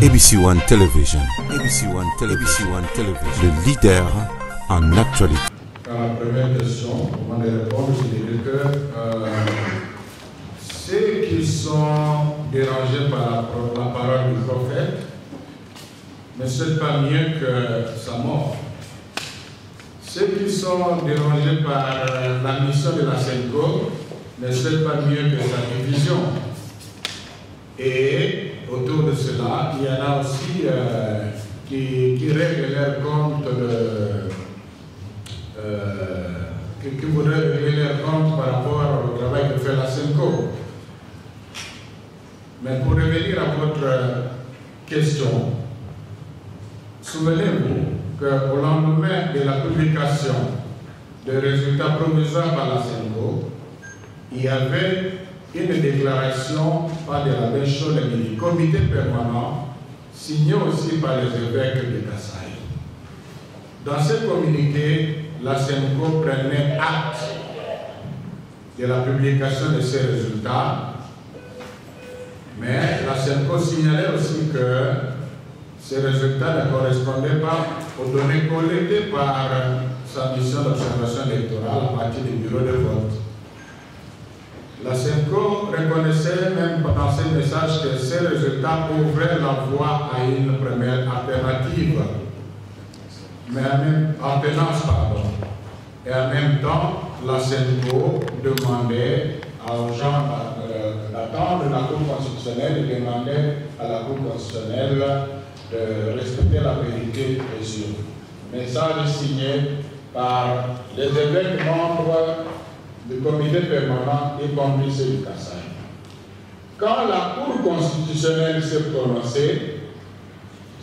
ABC One Television. ABC One Television. Le leader en actualité. La première question, avant de répondre, je dirais que ceux qui sont dérangés par la parole du prophète ne souhaitent pas mieux que sa mort. Ceux qui sont dérangés par la mission de la Senko ne souhaitent pas mieux que sa division. Et autour de cela, il y en a aussi qui règlent leur compte qui voudraient régler leur compte par rapport au travail que fait la Senko. Mais pour revenir à votre question, souvenez-vous qu'au lendemain de la publication des résultats provisoires par la Senko, il y avait une déclaration par de l'abbé Cholemini, du comité permanent, signée aussi par les évêques de Kasaï. Dans ce communiqué, la Senko prenait acte de la publication de ces résultats, mais la Senko signalait aussi que ces résultats ne correspondaient pas aux données collectées par sa mission d'observation électorale à partir du bureau de vote. La Senko reconnaissait même dans ses messages que ces résultats ouvraient la voie à une première alternative, mais Et en même temps, la Senko demandait aux gens d'attendre la Cour constitutionnelle et demandait à la Cour constitutionnelle de respecter la vérité des yeux. Message signé par les évêques membres du comité permanent, y compris ceux du Kasaï. Quand la Cour constitutionnelle s'est prononcée,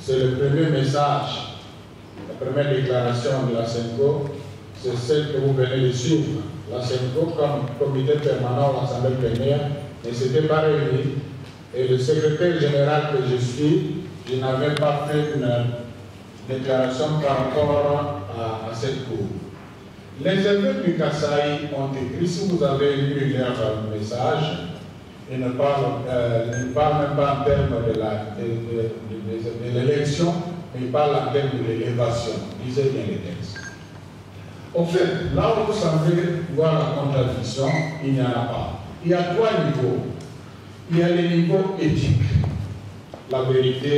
c'est le premier message, la première déclaration de la Senko, c'est celle que vous venez de suivre. La Senko, comme comité permanent de l'Assemblée plénière, ne s'était pas réunie. Et le secrétaire général que je suis, je n'avais pas fait une déclaration par rapport à cette Cour. Les évêques du Kasaï ont écrit, si vous avez lu leur message, ils ne parlent même pas en termes de l'élection, mais ils parlent en termes de l'élévation. Lisez bien les textes. Au fait, là où vous semblez voir la contradiction, il n'y en a pas. Il y a trois niveaux. Il y a le niveau éthique. La vérité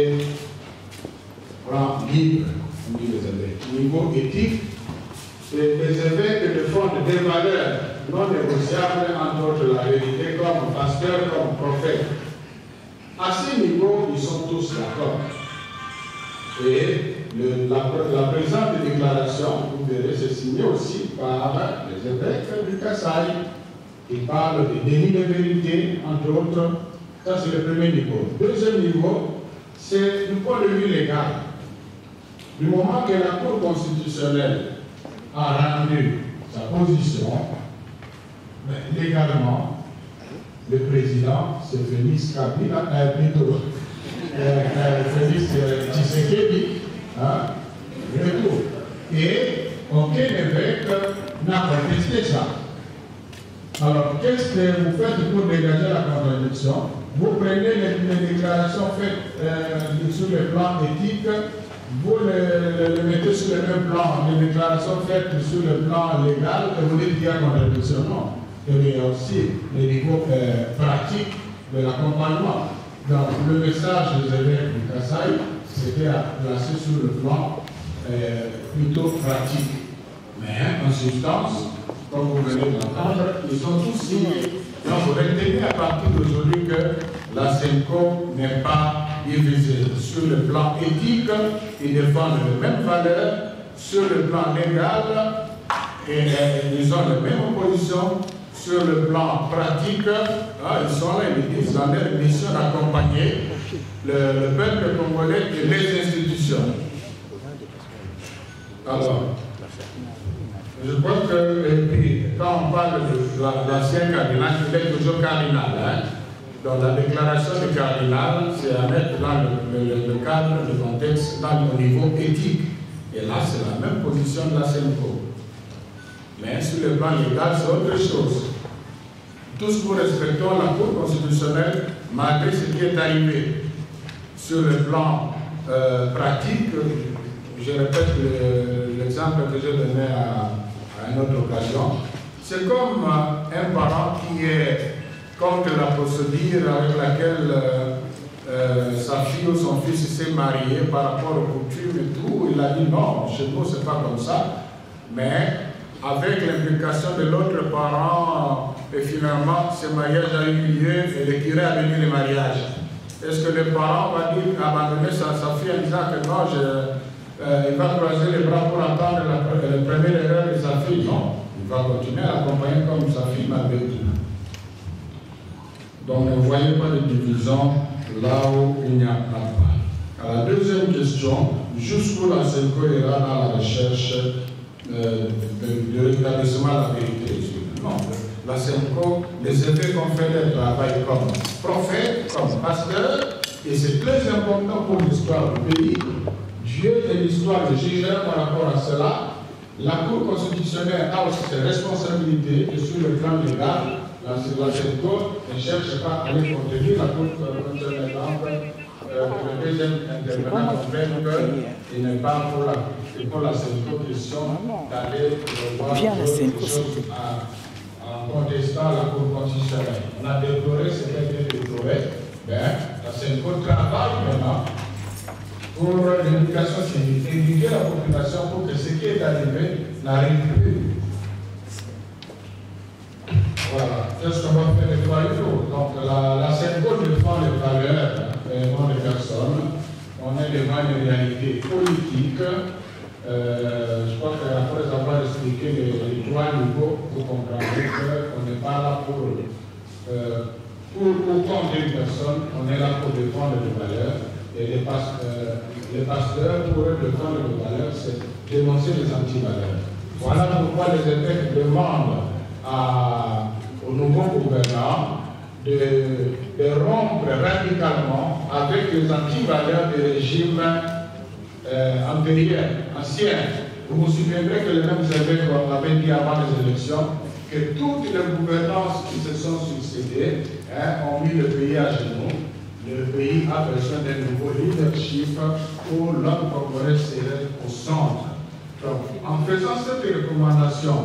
rend libre, on dit les évêques. Niveau éthique, les évêques défendent des valeurs non négociables, entre autres la vérité, comme pasteur, comme prophète. À ce niveau, ils sont tous d'accord. Et la présente déclaration, vous verrez, c'est signé aussi par les évêques du Kasaï. Ils parlent de déni de vérité, entre autres. Ça, c'est le premier niveau. Deuxième niveau, c'est du point de vue légal. Du moment que la Cour constitutionnelle a rendu sa position, mais légalement, le président, c'est Félix Kabila, plutôt Félix Tshisekedi, retour. Et aucun évêque n'a contesté ça. Alors, qu'est-ce que vous faites pour dégager la contradiction? Vous prenez les déclarations faites sur le plan éthique, vous les mettez sur le même plan, les déclarations faites sur le plan légal, et vous dites qu'il y a contradiction. Non. Il y a aussi le niveau pratique de l'accompagnement. Donc, le message des évêques du Kasaï, c'était à placer sur le plan plutôt pratique. Mais en substance, comme vous venez d'entendre, ils sont tous signés. Donc, vous retenez à partir d'aujourd'hui que la Senko n'est pas divisée. Sur le plan éthique, ils défendent les mêmes valeurs. Sur le plan légal, et ils ont les mêmes positions. Sur le plan pratique, ils sont là, ils ont leur mission d'accompagner le peuple congolais et les institutions. Alors, je crois que quand on parle de l'ancien cardinal, il est toujours cardinal. Donc la déclaration du cardinal, c'est à mettre dans le cadre, le contexte, dans le niveau éthique. Et là, c'est la même position de la Senko. Mais sur le plan légal, c'est autre chose. Tous nous respectons la Cour constitutionnelle malgré ce qui est arrivé. sur le plan pratique, je répète l'exemple que j'ai donné à une autre occasion, c'est comme un parent qui est contre la procédure avec laquelle sa fille ou son fils s'est marié par rapport aux coutumes et tout. Il a dit non, chez nous c'est pas comme ça, mais avec l'implication de l'autre parent, et finalement ce mariage a eu lieu et le curé a béni le mariage. Est-ce que le parent va dire abandonner sa fille en disant que non, il va croiser les bras pour attendre la première erreur de sa fille? Non, il va continuer à l'accompagner comme sa fille malgré tout. Donc ne voyez pas de division là où il n'y a pas. À la deuxième question, jusqu'où la SENCO ira dans la recherche de rétablissement de la vérité des yeux? Non, la SENCO, les évêques ont fait leur travail comme prophètes, comme pasteurs, et c'est très important pour l'histoire du pays. Dieu et l'histoire de Jésus par rapport à cela. La Cour constitutionnelle a aussi ses responsabilités et sur le plan légal, la SENCO ne cherche pas à aller contenir la Cour constitutionnelle. Le deuxième intervenant comprenne qu'il n'est pas pour la SENCO question d'aller voir d'autres choses en contestant la Cour constitutionnelle. On a déploré ce qui a été déploré. La SENCO travaille maintenant pour l'éducation civique, éduquer la population pour que ce qui est arrivé n'arrive plus. Voilà, c'est ce qu'on va faire les 3 jours. Donc la SENCO défend les valeurs des personnes. On est devant une réalité politique. Je crois qu'après avoir expliqué les 3 niveaux, vous comprendrez qu'on n'est pas là pour contre une personne, on est là pour défendre les valeurs. Et les pasteurs, pour eux, défendre les valeurs, c'est dénoncer les antivaleurs. Voilà pourquoi les évêques demandent au nouveau gouvernant de rompre radicalement avec les antivaleurs des régimes antérieurs, anciens. Vous vous souviendrez que les mêmes évêques avaient dit avant les élections que toutes les gouvernances qui se sont succédées ont mis le pays à genoux. Le pays a besoin d'un nouveau leadership où l'homme congolais serait au centre. Donc, en faisant cette recommandation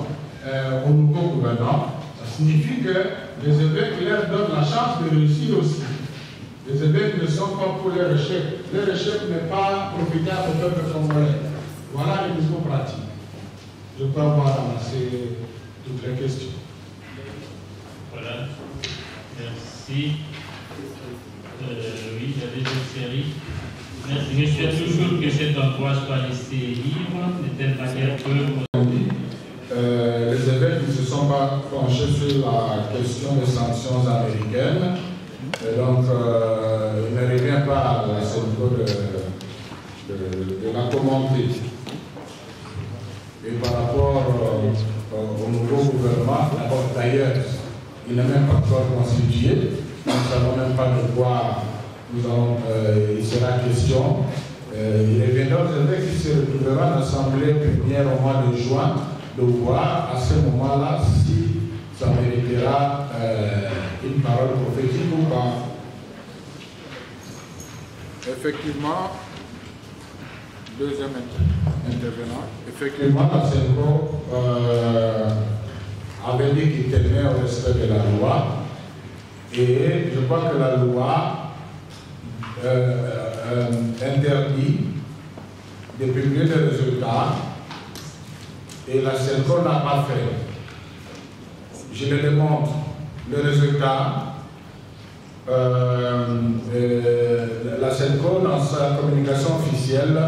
au nouveau gouvernement, ça signifie que les évêques leur donnent la chance de réussir aussi. Les évêques ne sont pas pour leur échec. Leur échec n'est pas profitable au peuple congolais. Voilà les niveaux pratiques. Je peux avoir ramassé toutes les questions. Voilà. Merci. Oui, la deuxième série. Merci. Je souhaite toujours que cet endroit soit laissé libre, de telle manière que... Les évêques ne se sont pas penchés sur la question des sanctions américaines. Et donc, il ne revient pas à la SENCO de la commenter. Et par rapport au nouveau gouvernement, d'ailleurs, il n'est même pas encore constitué. Nous ne savons même pas de quoi il sera question. Il reviendra aux évêques qui se retrouveront en assemblée plénière au mois de juin de voir à ce moment-là si ça méritera une parole prophétique ou pas. Effectivement, deuxième intervenant, effectivement, la SENCO avait dit qu'il tenait au respect de la loi. Et je crois que la loi interdit de publier des résultats et la SENCO n'a pas fait. Je le démontre. Le résultat, la SENCO, dans sa communication officielle,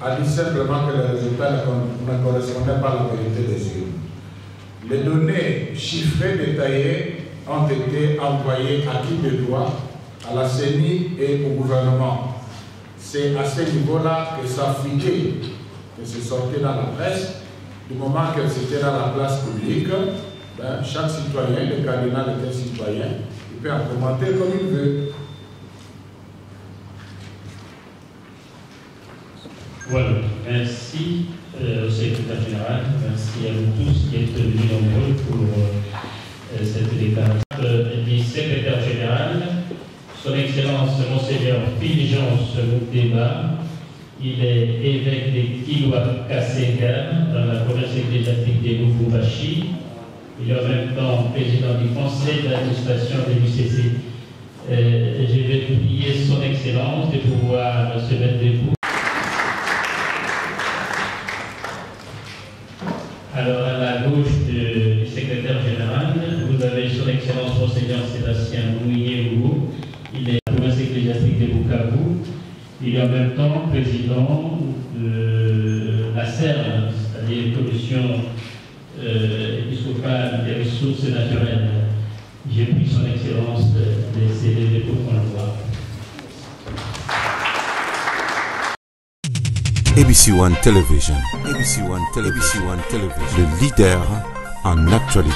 a dit simplement que les résultats ne correspondaient pas à la vérité des yeux. Les données chiffrées, détaillées, ont été envoyés à qui de droit, à la CENI et au gouvernement. C'est à ce niveau-là que ça fuitait, que c'est sorti dans la presse. Du moment que c'était dans la place publique, chaque citoyen, le cardinal est un citoyen, il peut en commenter comme il veut. Voilà, merci au secrétaire général, merci à vous tous qui êtes venus nombreux pour cette déclaration du secrétaire général Son Excellence Monseigneur Fulgence Moukdéba. Il est évêque de Kilwa-Kasséga dans la province ecclésiastique de Lubumbashi. Il est en même temps président du conseil d'administration de l'UCC. Je vais prier son Excellence de pouvoir se mettre debout. Alors, à la gauche du secrétaire général, vous avez son Excellence Monseigneur Sébastien Mouillé-Hou. Il est de la province ecclésiastique de Bukavu. Il est en même temps président de la CERN, c'est-à-dire la Commission épiscopale des ressources naturelles. J'ai pris son Excellence de céder pour qu'on le voit. ABC One Television. ABC One Television. Le leader en actualité.